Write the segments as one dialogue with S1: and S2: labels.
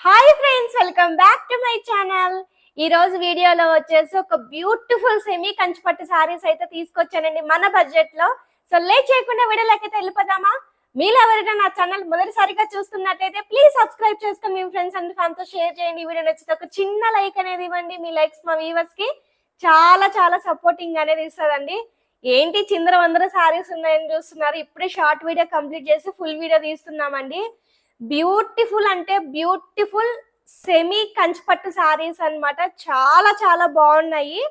S1: Hi friends, welcome back to my channel. ఈ రోజు వీడియోలో వచ్చేసి ఒక బ్యూటిఫుల్ సెమీ కంచిపట్టు సారీస్ అయితే తీసుకొచ్చానండి మన బడ్జెట్ లో. సో లేట్ చేయకుండా వీడియోలోకి వెళ్ళిపోదామా? మీరు ఎవరైనా నా ఛానల్ మొదటిసారిగా చూస్తున్నట్టయితే ప్లీజ్ సబ్స్క్రైబ్ చేసుకుని మీ ఫ్రెండ్స్ అండ్ ఫ్యామిలీతో షేర్ చేయండి. వీడియో నచ్చితే ఒక చిన్న లైక్ అనేది ఇవ్వండి. మీ లైక్స్ మా వ్యూవర్స్ కి చాలా చాలా సపోర్టింగ్ అనేది ఇస్తుందండి. ఏంటి చిందర సారీస్ ఉన్నాయని చూస్తున్నారు? ఇప్పుడే షార్ట్ వీడియో కంప్లీట్ చేసి ఫుల్ వీడియో తీస్తున్నామండి. బ్యూటిఫుల్ అంటే బ్యూటిఫుల్ సెమీ కంచిపట్టు సారీస్ అన్నమాట. చాలా చాలా బాగున్నాయి.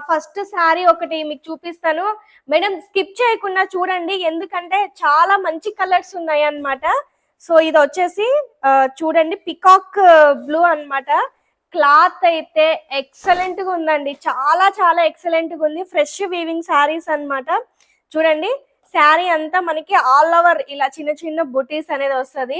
S1: ఫస్ట్ సారీ ఒకటి మీకు చూపిస్తాను మేడం, స్కిప్ చేయకుండా చూడండి, ఎందుకంటే చాలా మంచి కలర్స్ ఉన్నాయి అన్నమాట. సో ఇది వచ్చేసి చూడండి, పికాక్ బ్లూ అన్నమాట. క్లాత్ అయితే ఎక్సలెంట్ గా ఉందండి, చాలా చాలా ఎక్సలెంట్ గా ఉంది. ఫ్రెష్ వీవింగ్ సారీస్ అన్నమాట. చూడండి, శారీ అంతా మనకి ఆల్ ఓవర్ ఇలా చిన్న చిన్న బుటీస్ అనేది వస్తుంది.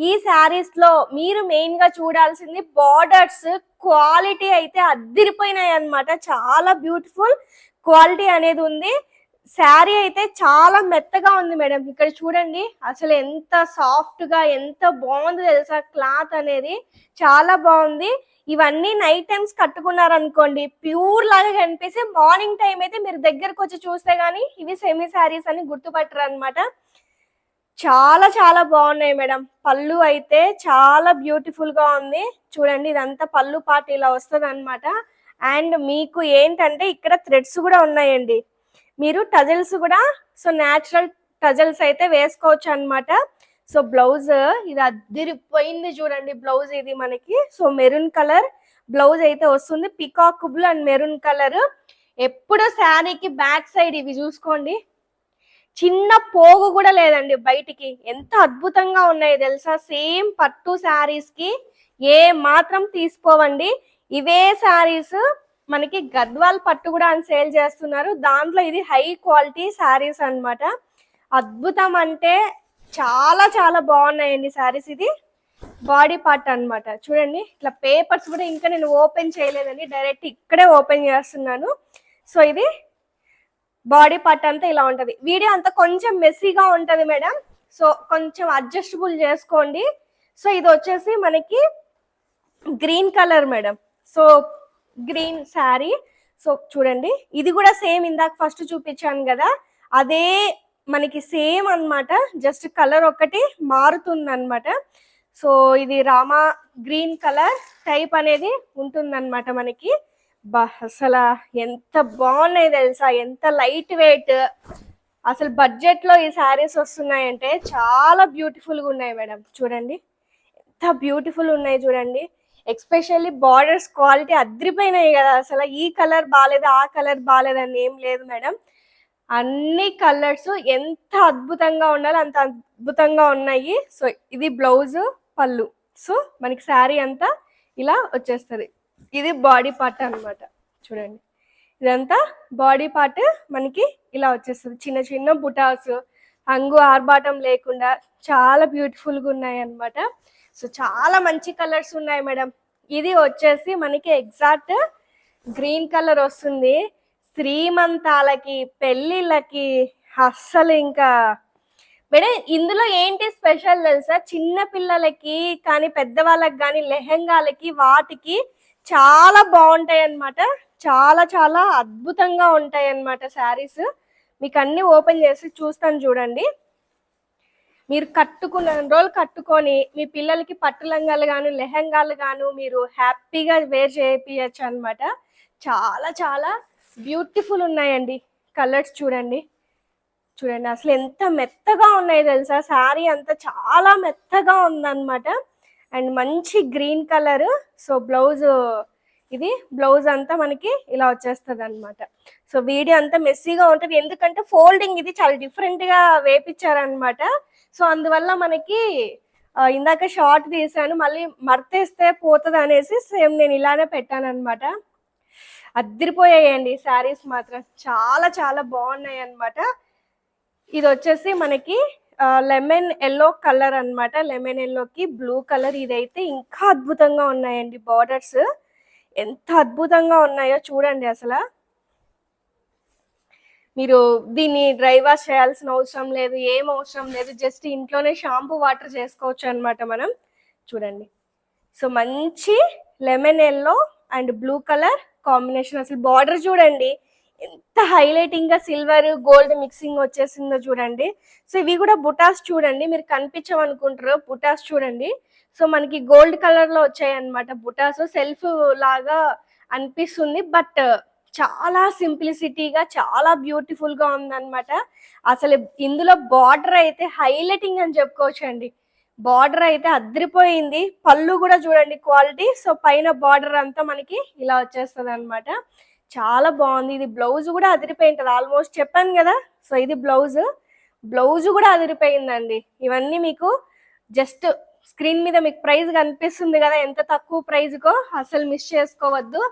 S1: ఈ శారీస్ లో మీరు మెయిన్ గా చూడాల్సింది బార్డర్స్ క్వాలిటీ అయితే అద్దిరిపోయినాయి అన్నమాట. చాలా బ్యూటిఫుల్ క్వాలిటీ అనేది ఉంది. శారీ అయితే చాలా మెత్తగా ఉంది మేడం. ఇక్కడ చూడండి, అసలు ఎంత సాఫ్ట్ గా ఎంత బాగుంది తెలుసా. క్లాత్ అనేది చాలా బాగుంది. ఇవన్నీ నైట్ టైమ్స్ కట్టుకున్నారనుకోండి ప్యూర్ లాగా కనిపిస్తే మార్నింగ్ టైం అయితే మీరు దగ్గరకు వచ్చి చూస్తే గానీ ఇవి సెమీ శారీస్ అని గుర్తుపట్టరు అనమాట. చాలా చాలా బాగున్నాయి మేడం. పళ్ళు అయితే చాలా బ్యూటిఫుల్ గా ఉంది. చూడండి, ఇదంతా పళ్ళు పార్ట్ ఇలా వస్తుంది అనమాట. అండ్ మీకు ఏంటంటే ఇక్కడ థ్రెడ్స్ కూడా ఉన్నాయండి. మీరు టజల్స్ కూడా న్యాచురల్ టజల్స్ అయితే వేసుకోవచ్చు అనమాట. సో బ్లౌజ్ ఇది అదిరిపోయింది చూడండి. బ్లౌజ్ ఇది మనకి మెరూన్ కలర్ బ్లౌజ్ అయితే వస్తుంది. Peacock blue and maroon colour. ఎప్పుడు శారీకి బ్యాక్ సైడ్ ఇవి చూసుకోండి, చిన్న పోగు కూడా లేదండి బయటికి. ఎంత అద్భుతంగా ఉన్నాయి తెలుసా. సేమ్ పట్టు శారీస్ కి ఏ మాత్రం తీసుకోవండి. ఇవే శారీస్ మనకి గద్వాల్ పట్టు కూడా అని సేల్ చేస్తున్నారు. దాంట్లో ఇది హై క్వాలిటీ శారీస్ అన్నమాట. అద్భుతం అంటే చాలా చాలా బాగున్నాయండి శారీస్. ఇది బాడీ పార్ట్ అన్నమాట. చూడండి, ఇట్లా పేపర్స్ కూడా ఇంకా నేను ఓపెన్ చేయలేదండి, డైరెక్ట్ ఇక్కడే ఓపెన్ చేస్తున్నాను. సో ఇది బాడీ పార్ట్ అంతా ఇలా ఉంటది. వీడియో అంతా కొంచెం మెస్సీగా ఉంటది మేడం, సో కొంచెం అడ్జస్టబుల్ చేసుకోండి. సో ఇది వచ్చేసి మనకి green colour madam. So green sari. So చూడండి, ఇది కూడా సేమ్ ఇందాక ఫస్ట్ చూపించాను కదా, అదే మనకి సేమ్ అన్నమాట. జస్ట్ కలర్ ఒకటి మారుతుంది అనమాట. సో ఇది రామా గ్రీన్ కలర్ టైప్ అనేది ఉంటుందన్నమాట మనకి. అసలు ఎంత బాగున్నాయి తెలుసా, ఎంత లైట్ వెయిట్. అసలు బడ్జెట్ లో ఈ శారీస్ వస్తున్నాయంటే చాలా బ్యూటిఫుల్ గా ఉన్నాయి మేడం. చూడండి ఎంత బ్యూటిఫుల్ ఉన్నాయి చూడండి. ఎక్స్పెషల్లీ బార్డర్స్ క్వాలిటీ అద్రిపోయినాయి కదా. అసలు ఈ కలర్ బాగాలేదు ఆ కలర్ బాగాలేదు అని ఏం లేదు మేడం. అన్ని కలర్స్ ఎంత అద్భుతంగా ఉండాలి అంత అద్భుతంగా ఉన్నాయి. సో ఇది బ్లౌజ్, పళ్ళు. సో మనకి శారీ అంతా ఇలా వచ్చేస్తుంది. ఇది బాడీ పార్ట్ అన్నమాట. చూడండి, ఇదంతా బాడీ పార్ట్ మనకి ఇలా వచ్చేస్తుంది. చిన్న చిన్న బుటాస్, హంగు ఆర్బాటం లేకుండా చాలా బ్యూటిఫుల్గా ఉన్నాయి అన్నమాట. సో చాలా మంచి కలర్స్ ఉన్నాయి మేడం. ఇది వచ్చేసి మనకి ఎగ్జాక్ట్ గ్రీన్ కలర్ వస్తుంది. శ్రీమంతాలకి పెళ్ళిళ్ళకి అస్సలు ఇంకా మేడం ఇందులో ఏంటి స్పెషల్ తెలుసా, చిన్న పిల్లలకి కానీ పెద్దవాళ్ళకి కానీ లెహంగాలకి వాటికి చాలా బాగుంటాయి అన్నమాట. చాలా చాలా అద్భుతంగా ఉంటాయి అన్నమాట శారీస్. మీకు అన్ని ఓపెన్ చేసి చూస్తాను చూడండి. మీరు కట్టుకున్న రోజులు కట్టుకొని మీ పిల్లలకి పట్టు లంగాలు గాను లెహంగాలు గాను మీరు హ్యాపీగా వేర్ చేయించచ్చు అనమాట. చాలా చాలా బ్యూటిఫుల్ ఉన్నాయండి కలర్స్. చూడండి చూడండి, అసలు ఎంత మెత్తగా ఉన్నాయి తెలుసా. శారీ అంతా చాలా మెత్తగా ఉందన్నమాట. అండ్ మంచి గ్రీన్ కలర్. సో బ్లౌజ్, ఇది బ్లౌజ్ అంతా మనకి ఇలా వచ్చేస్తుంది అనమాట. సో వీడియో అంతా మెస్సీగా ఉంటుంది, ఎందుకంటే ఫోల్డింగ్ ఇది చాలా డిఫరెంట్ గా వేపించారనమాట. సో అందువల్ల మనకి ఇందాక షార్ట్ తీసాను, మళ్ళీ మర్తేస్తే పోతుంది అనేసి సేమ్ నేను ఇలానే పెట్టాను అనమాట. అద్దరిపోయాయండి శారీస్ మాత్రం, చాలా చాలా బాగున్నాయి అన్నమాట. ఇది వచ్చేసి మనకి లెమన్ ఎల్లో కలర్ అన్నమాట. లెమన్ ఎల్లోకి బ్లూ కలర్. ఇదైతే ఇంకా అద్భుతంగా ఉన్నాయండి. బార్డర్స్ ఎంత అద్భుతంగా ఉన్నాయో చూడండి. అసలు మీరు దీన్ని డ్రై వాష్ చేయాల్సిన అవసరం లేదు, ఏం అవసరం లేదు. జస్ట్ ఇంట్లోనే షాంపూ వాటర్ చేసుకోవచ్చు అన్నమాట మనం. చూడండి సో మంచి lemon yellow and blue colour combination. అసలు బార్డర్ చూడండి ఎంత హైలైటింగ్ గా సిల్వర్ గోల్డ్ మిక్సింగ్ వచ్చేసిందో చూడండి. సో ఇవి కూడా బుటాస్ చూడండి, మీరు కనిపించమనుకుంటారు బుటాస్ చూడండి. సో మనకి గోల్డ్ కలర్ లో వచ్చాయి అనమాట బుటాస్. సెల్ఫ్ లాగా అనిపిస్తుంది, బట్ చాలా సింప్లిసిటీగా చాలా బ్యూటిఫుల్ గా ఉందన్నమాట. అసలు ఇందులో బార్డర్ అయితే హైలైటింగ్ అని చెప్పుకోవచ్చు అండి. బార్డర్ అయితే అద్రిపోయింది. పళ్ళు కూడా చూడండి క్వాలిటీ. సో పైన బార్డర్ అంతా మనకి ఇలా వచ్చేస్తుంది అనమాట. చాలా బాగుంది. ఇది బ్లౌజ్ కూడా అదిరిపోయింటది ఆల్మోస్ట్, చెప్పాను కదా. సో ఇది బ్లౌజ్ కూడా అదిరిపోయిందండి. ఇవన్నీ మీకు జస్ట్ స్క్రీన్ మీద మీకు ప్రైస్ కనిపిస్తుంది కదా, ఎంత తక్కువ ప్రైస్ కో, అసలు మిస్ చేసుకోవద్దు.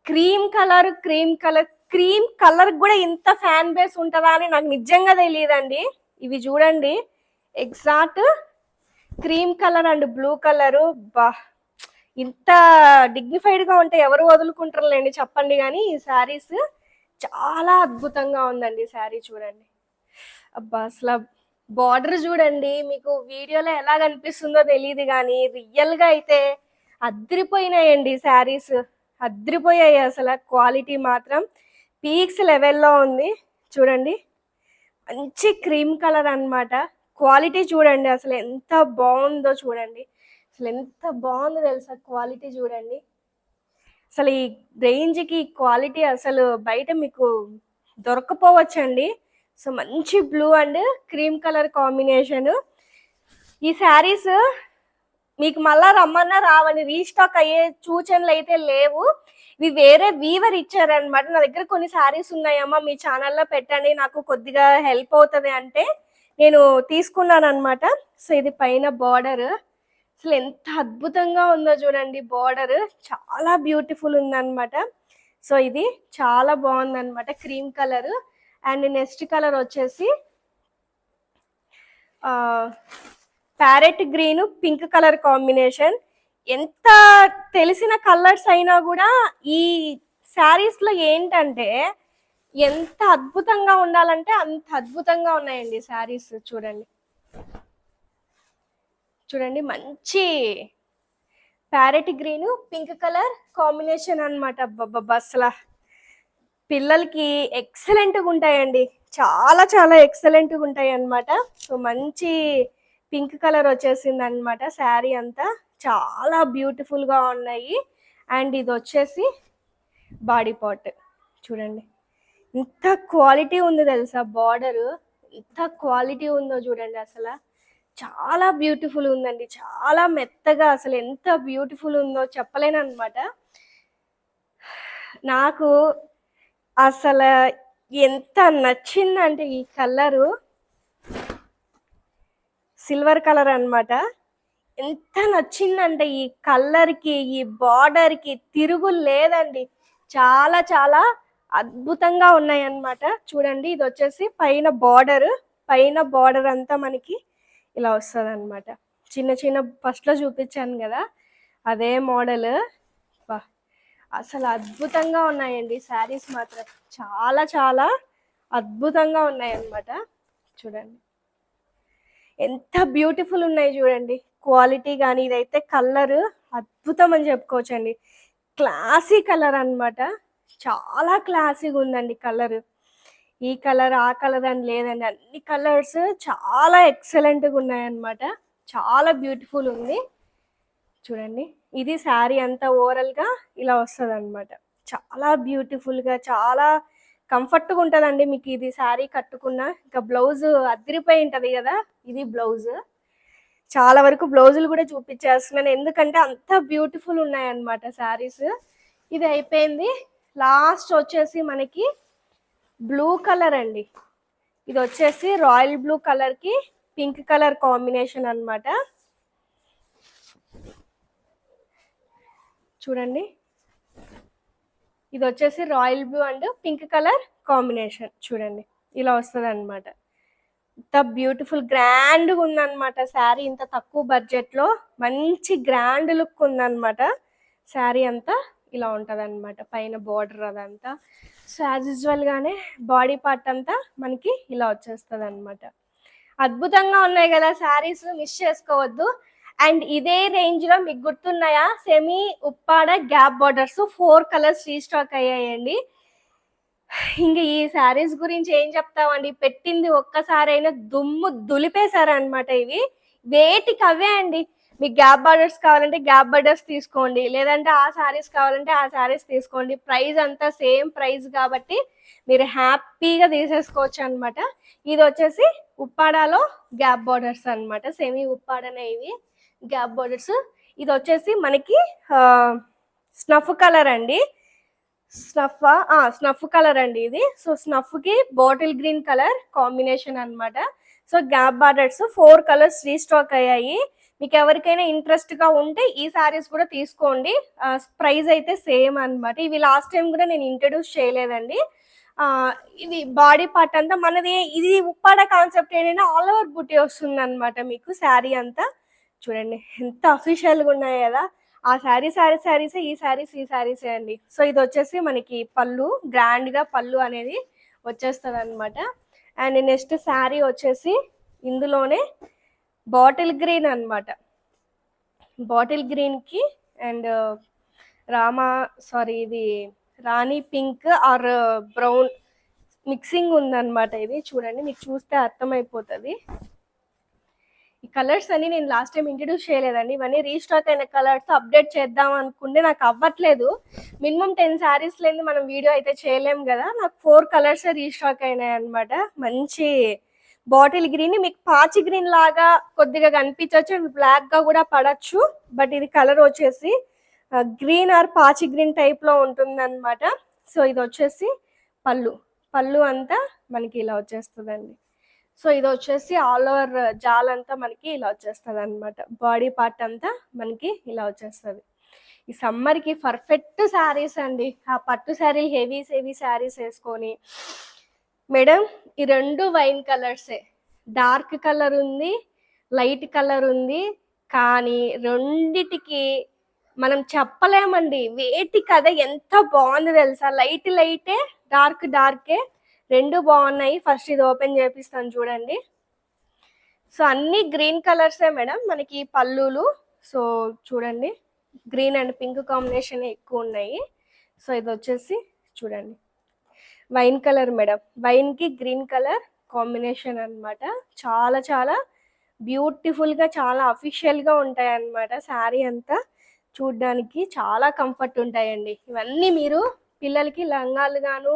S1: క్రీమ్ కలర్ కూడా ఇంత ఫ్యాన్ బేస్ ఉంటుందా అని నాకు నిజంగా తెలియదండి. ఇవి చూడండి exact cream colour and blue colour. బా, ఇంత డిగ్నిఫైడ్ గా ఉంటే ఎవరు వదులుకుంటారులేండి చెప్పండి. కానీ ఈ శారీస్ చాలా అద్భుతంగా ఉందండి. శారీ చూడండి, అబ్బా అసలు బార్డర్ చూడండి. మీకు వీడియోలో ఎలా కనిపిస్తుందో తెలియదు కానీ రియల్ గా అయితే అద్రిపోయినాయండి శారీస్, అద్రిపోయాయి. అసలు క్వాలిటీ మాత్రం పీక్స్ లెవెల్లో ఉంది. చూడండి మంచి క్రీమ్ కలర్ అన్నమాట. క్వాలిటీ చూడండి అసలు ఎంత బాగుందో చూడండి. అసలు ఎంత బాగుందో తెలుసా క్వాలిటీ చూడండి. అసలు ఈ రేంజ్కి క్వాలిటీ అసలు బయట మీకు దొరకపోవచ్చండి. సో మంచి blue and cream colour combination. ఈ శారీస్ మీకు మళ్ళా రమ్మన్నా రావని, రీస్టాక్ అయ్యే సూచనలు అయితే లేవు. ఇవి వేరే వీవర్ ఇచ్చారనమాట. నా దగ్గర కొన్ని శారీస్ ఉన్నాయమ్మా, మీ ఛానల్లో పెట్టండి నాకు కొద్దిగా హెల్ప్ అవుతుంది అంటే నేను తీసుకున్నాను అనమాట. సో ఇది పైన బార్డర్ అసలు ఎంత అద్భుతంగా ఉందో చూడండి. బార్డర్ చాలా బ్యూటిఫుల్ ఉందన్నమాట. సో ఇది చాలా బాగుందన్నమాట cream colour. And next colour వచ్చేసి parrot green pink colour combination. ఎంత తెలిసిన కలర్స్ అయినా కూడా ఈ శారీస్ లో ఏంటంటే ఎంత అద్భుతంగా ఉండాలంటే అంత అద్భుతంగా ఉన్నాయండి శారీస్. చూడండి చూడండి మంచి parrot green pink colour combination అనమాట. అసలు పిల్లలకి ఎక్సలెంట్గా ఉంటాయండి, చాలా చాలా ఎక్సలెంట్గా ఉంటాయి అన్నమాట. సో మంచి పింక్ కలర్ వచ్చేసింది అనమాట. శారీ అంతా చాలా బ్యూటిఫుల్గా ఉన్నాయి. అండ్ ఇది వచ్చేసి బాడీ పార్ట్ చూడండి ఎంత క్వాలిటీ ఉంది తెలుసా. బార్డర్ ఎంత క్వాలిటీ ఉందో చూడండి. అసలు చాలా బ్యూటిఫుల్ ఉందండి, చాలా మెత్తగా అసలు ఎంత బ్యూటిఫుల్ ఉందో చెప్పలేను అనమాట. నాకు అసలు ఎంత నచ్చిందంటే ఈ కలరు సిల్వర్ కలర్ అన్నమాట. ఎంత నచ్చిందంటే ఈ కలర్కి ఈ బార్డర్కి తిరుగు లేదండి. చాలా చాలా అద్భుతంగా ఉన్నాయి అన్నమాట. చూడండి ఇది వచ్చేసి పైన బార్డర్ అంతా మనకి ఇలా వస్తుంది అనమాట. చిన్న చిన్న ఫస్ట్లో చూపించాను కదా అదే మోడల్. అసలు అద్భుతంగా ఉన్నాయండి శారీస్ మాత్రం, చాలా చాలా అద్భుతంగా ఉన్నాయి అన్నమాట. చూడండి ఎంత బ్యూటిఫుల్ ఉన్నాయి చూడండి క్వాలిటీ కానీ. ఇదైతే కలర్ అద్భుతం అని చెప్పుకోవచ్చండి. క్లాసీ కలర్ అన్నమాట, చాలా క్లాసీగా ఉందండి కలర్. ఈ కలర్ ఆ కలర్ అని లేదండి, అన్ని కలర్స్ చాలా ఎక్సలెంట్గా ఉన్నాయన్నమాట. చాలా బ్యూటిఫుల్ ఉంది చూడండి. ఇది శారీ అంతా ఓవరాల్గా ఇలా వస్తుంది అనమాట. చాలా బ్యూటిఫుల్గా చాలా కంఫర్ట్గా ఉంటుందండి మీకు ఇది శారీ కట్టుకున్నా. ఇంకా బ్లౌజ్ అదిరిపోయి ఉంటుంది కదా, ఇది బ్లౌజ్. చాలా వరకు బ్లౌజులు కూడా చూపించేస్తున్నాను ఎందుకంటే అంత బ్యూటిఫుల్ ఉన్నాయన్నమాట శారీస్. ఇది అయిపోయింది. లాస్ట్ వచ్చేసి మనకి బ్లూ కలర్ అండి. ఇది వచ్చేసి రాయల్ బ్లూ కలర్కి పింక్ కలర్ కాంబినేషన్ అన్నమాట. చూడండి ఇది వచ్చేసి royal blue and pink colour combination. చూడండి ఇలా వస్తుంది అనమాట. ఇంత బ్యూటిఫుల్ గ్రాండ్గా ఉందన్నమాట శారీ. ఇంత తక్కువ బడ్జెట్లో మంచి గ్రాండ్ లుక్ ఉందన్నమాట. శారీ అంతా ఇలా ఉంటుంది అనమాట. పైన బార్డర్ అదంతా. సో యాజ్ యూజువల్గానే బాడీ పార్ట్ అంతా మనకి ఇలా వచ్చేస్తుంది అనమాట. అద్భుతంగా ఉన్నాయి కదా శారీస్, మిస్ చేసుకోవద్దు. అండ్ ఇదే రేంజ్ లో మీకు గుర్తున్నాయా, semi Uppada gap borders 4 colours restock అయ్యాయండి. ఇంక ఈ శారీస్ గురించి ఏం చెప్తామండి, పెట్టింది ఒక్కసారైనా దుమ్ము దులిపేశారనమాట. ఇవి వేటికి అవే అండి. మీకు గ్యాప్ బార్డర్స్ కావాలంటే గ్యాప్ బార్డర్స్ తీసుకోండి, లేదంటే ఆ శారీస్ కావాలంటే ఆ శారీస్ తీసుకోండి. ప్రైస్ అంతా సేమ్ ప్రైస్ కాబట్టి మీరు హ్యాపీగా తీసేసుకోవచ్చు అనమాట. ఇది వచ్చేసి ఉప్పాడాలో గ్యాప్ బార్డర్స్ అనమాట, సెమీ ఉప్పాడనే ఇవి గ్యాప్ బార్డర్స్. ఇది వచ్చేసి మనకి స్నఫ్ కలర్ అండి. స్నఫ్ కలర్ అండి ఇది. సో స్నఫ్ కి బాటిల్ గ్రీన్ కలర్ కాంబినేషన్ అనమాట. So gap borders 4 colours restock అయ్యాయి. మీకు ఎవరికైనా ఇంట్రెస్ట్ గా ఉంటే ఈ సారీస్ కూడా తీసుకోండి. ప్రైస్ అయితే సేమ్ అనమాట. ఇవి లాస్ట్ టైం కూడా నేను ఇంట్రడ్యూస్ చేయలేదండి. ఇది బాడీ పార్ట్ అంతా మనది. ఇది ఉప్పాడ కాన్సెప్ట్ ఏంటంటే ఆల్ ఓవర్ బుటీ వస్తుంది అనమాట మీకు. శారీ అంతా చూడండి ఎంత అఫీషియల్గా ఉన్నాయి కదా. ఆ శారీసే ఈ శారీసే అండి. సో ఇది వచ్చేసి మనకి పళ్ళు, గ్రాండ్ గా పళ్ళు అనేది వచ్చేస్తుంది అనమాట. అండ్ నెక్స్ట్ శారీ వచ్చేసి ఇందులోనే బాటిల్ గ్రీన్ అనమాట. బాటిల్ గ్రీన్ కి అండ్ ఇది రాణి పింక్ ఆర్ బ్రౌన్ మిక్సింగ్ ఉందన్నమాట. ఇది చూడండి, మీకు చూస్తే అర్థమైపోతుంది. ఈ కలర్స్ అన్ని నేను లాస్ట్ టైం ఇంట్రడ్యూస్ చేయలేదండి. ఇవన్నీ రీస్టాక్ అయిన కలర్స్. అప్డేట్ చేద్దాం అనుకుంటే నాకు అవ్వట్లేదు. మినిమం 10 శారీస్ లేని మనం వీడియో అయితే చేయలేము కదా. నాకు 4 కలర్స్ రీస్టాక్ అయినాయి అనమాట. మంచి బాటిల్ గ్రీన్, మీకు పాచి గ్రీన్ లాగా కొద్దిగా కనిపించవచ్చు, బ్లాక్ గా కూడా పడచ్చు. బట్ ఇది కలర్ వచ్చేసి గ్రీన్ ఆర్ పాచి గ్రీన్ టైప్ లో ఉంటుంది అనమాట. సో ఇది వచ్చేసి పళ్ళు అంతా మనకి ఇలా వచ్చేస్తుందండి. సో ఇది వచ్చేసి ఆల్ ఓవర్ జాల్ అంతా మనకి ఇలా వచ్చేస్తుంది అనమాట. బాడీ పార్ట్ అంతా మనకి ఇలా వచ్చేస్తుంది. ఈ సమ్మర్ కి పర్ఫెక్ట్ శారీస్ అండి. ఆ పట్టు శారీలు హెవీ శారీస్ వేసుకొని, మేడం ఈ 2 వైన్ కలర్సే. డార్క్ కలర్ ఉంది, లైట్ కలర్ ఉంది. కానీ రెండిటికి మనం చెప్పలేమండి వేటి కథ ఎంత బాగుంది తెలుసా. లైటే, డార్కే 2 బాగున్నాయి. ఫస్ట్ ఇది ఓపెన్ చేపిస్తాను చూడండి. సో అన్ని గ్రీన్ కలర్సే మేడం మనకి పళ్ళులు. సో చూడండి, గ్రీన్ అండ్ పింక్ కాంబినేషన్ ఎక్కువ ఉన్నాయి. సో ఇది వచ్చేసి చూడండి వైన్ కలర్ మేడం. వైన్ కి గ్రీన్ కలర్ కాంబినేషన్ అనమాట. చాలా బ్యూటిఫుల్ గా, చాలా అఫీషియల్ గా ఉంటాయి అన్నమాట. శారీ అంతా చూడ్డానికి చాలా కంఫర్ట్ ఉంటాయండి. ఇవన్నీ మీరు పిల్లలకి లంగాలు గాను,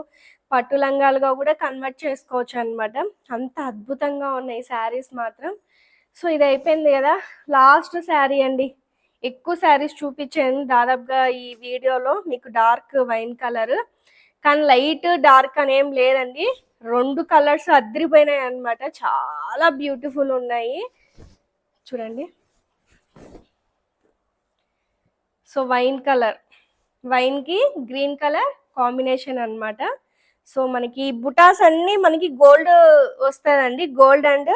S1: పట్టు లంగాలుగా కూడా కన్వర్ట్ చేసుకోవచ్చు అనమాట. అంత అద్భుతంగా ఉన్నాయి శారీస్ మాత్రం. సో ఇది అయిపోయింది కదా, లాస్ట్ శారీ అండి. ఎక్కువ శారీస్ చూపించాను దాదాపుగా ఈ వీడియోలో మీకు. డార్క్ వైన్ కలర్, కానీ లైట్ డార్క్ అనేం లేదండి. 2 కలర్స్ అద్రిపోయినాయి అనమాట. చాలా బ్యూటిఫుల్ ఉన్నాయి చూడండి. సో వైన్ కి గ్రీన్ కలర్ కాంబినేషన్ అనమాట. సో మనకి బుటాస్ అన్ని మనకి గోల్డ్ వస్తుందండి. గోల్డ్ అండ్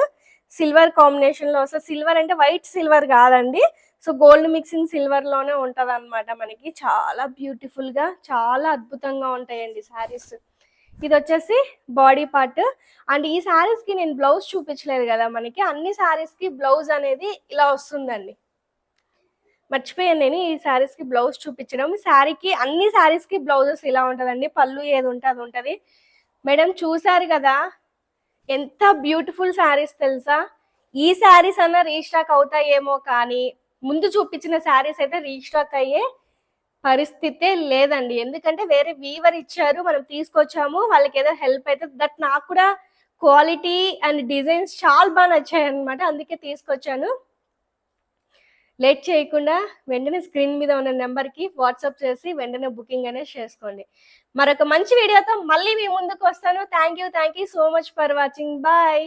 S1: సిల్వర్ కాంబినేషన్ లో వస్తుంది. సిల్వర్ అంటే వైట్ సిల్వర్ కాదండి. సో గోల్డ్ మిక్సింగ్ సిల్వర్ లోనే ఉంటది అనమాట మనకి. చాలా బ్యూటిఫుల్ గా, చాలా అద్భుతంగా ఉంటాయండి శారీస్. ఇది వచ్చేసి బాడీ పార్ట్. అండ్ ఈ శారీస్ కి నేను బ్లౌజ్ చూపించలేదు కదా. మనకి అన్ని శారీస్ కి బ్లౌజ్ అనేది ఇలా వస్తుందండి. మర్చిపోయాను నేను ఈ శారీస్ కి బ్లౌజ్ చూపించడం. శారీకి అన్ని శారీస్ కి బ్లౌజెస్ ఇలా ఉంటదండి. పళ్ళు ఏది ఉంటే అది ఉంటది. మేడం చూసారు కదా ఎంత బ్యూటిఫుల్ శారీస్ తెలుసా. ఈ శారీస్ అన్న రీస్టాక్ అవుతాయేమో, కానీ ముందు చూపించిన శారీస్ అయితే రీస్టాక్ అయ్యే పరిస్థితే లేదండి. ఎందుకంటే వేరే వీవర్ ఇచ్చారు, మనం తీసుకొచ్చాము, వాళ్ళకి ఏదో హెల్ప్ అయితే. దట్ నాకు కూడా క్వాలిటీ అండ్ డిజైన్స్ చాలా బాగా నచ్చాయి అనమాట. అందుకే తీసుకొచ్చాను. లేట్ చేయకుండా వెంటనే స్క్రీన్ మీద ఉన్న నెంబర్కి వాట్సాప్ చేసి వెంటనే బుకింగ్ అనేది చేసుకోండి. మరొక మంచి వీడియోతో మళ్ళీ మీ ముందుకు వస్తాను. Thank you so much for watching. Bye.